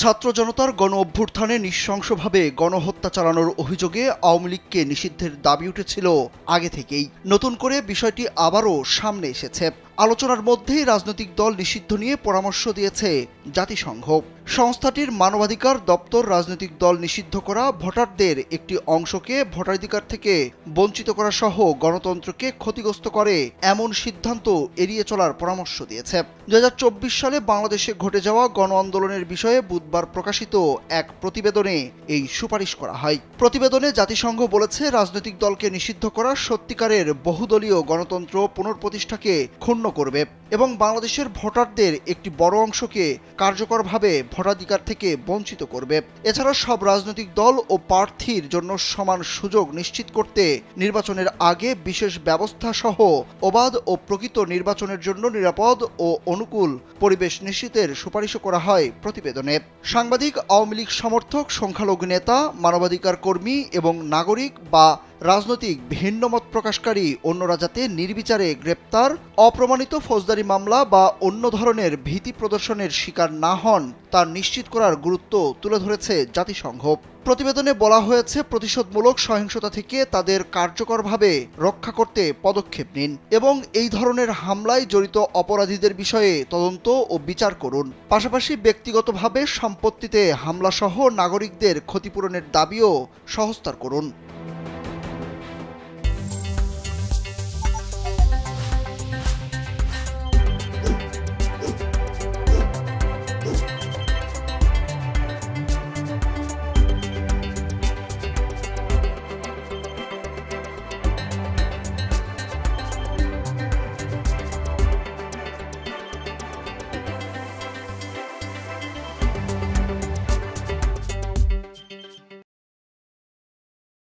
ছাত্র জনতার গণ অভ্যুত্থানে নৃশংসভাবে গণহত্যা চালানোর অভিযোগে আওয়ামী লীগকে নিষিদ্ধের দাবি উঠেছিল আগে থেকেই। নতুন করে বিষয়টি আবারও সামনে এসেছে। আলোচনার মধ্যেই রাজনৈতিক দল নিষিদ্ধ নিয়ে পরামর্শ দিয়েছে জাতিসংঘ। সংস্থাটির মানবাধিকার দপ্তর রাজনৈতিক দল নিষিদ্ধ করা, ভোটারদের একটি অংশকে ভোটাধিকার থেকে বঞ্চিত করা সহ গণতন্ত্রকে ক্ষতিগ্রস্ত করে এমন সিদ্ধান্ত এড়িয়ে চলার পরামর্শ দিয়েছে। 2024 সালে বাংলাদেশে ঘটে যাওয়া গণ আন্দোলনের বিষয়ে বুধবার প্রকাশিত এক প্রতিবেদনে এই সুপারিশ করা হয়। প্রতিবেদনে জাতিসংঘ বলেছে, রাজনৈতিক দলকে নিষিদ্ধ করা সত্যিকারের বহুদলীয় গণতন্ত্র পুনঃপ্রতিষ্ঠাকে ক্ষুণ্ণ করবে এবং বাংলাদেশের ভোটারদের একটি বড় অংশকে কার্যকরভাবে ভোটাধিকার থেকে বঞ্চিত করবে। এছাড়া সব রাজনৈতিক দল ও প্রার্থীর জন্য সমান সুযোগ নিশ্চিত করতে নির্বাচনের আগে বিশেষ ব্যবস্থা সহ অবাধ ও প্রকৃত নির্বাচনের জন্য নিরাপদ ও অনুকূল পরিবেশ নিশ্চিতের সুপারিশও করা হয় প্রতিবেদনে। সাংবাদিক, আওয়ামী লীগ সমর্থক, সংখ্যালঘু নেতা, মানবাধিকার কর্মী এবং নাগরিক বা রাজনৈতিক ভিন্নমত প্রকাশকারী অন্যরা যাতে নির্বিচারে গ্রেপ্তার, অপ্রমাণিত ফৌজদারি মামলা বা অন্য ধরনের ভীতি প্রদর্শনের শিকার না হন তা নিশ্চিত করার গুরুত্ব তুলে ধরেছে জাতিসংঘ। প্রতিবেদনে বলা হয়েছে, প্রতিশোধমূলক সহিংসতা থেকে তাদের কার্যকরভাবে রক্ষা করতে পদক্ষেপ নিন এবং এই ধরনের হামলায় জড়িত অপরাধীদের বিষয়ে তদন্ত ও বিচার করুন। পাশাপাশি ব্যক্তিগতভাবে সম্পত্তিতে হামলাসহ নাগরিকদের ক্ষতিপূরণের দাবিও সহজতর করুন।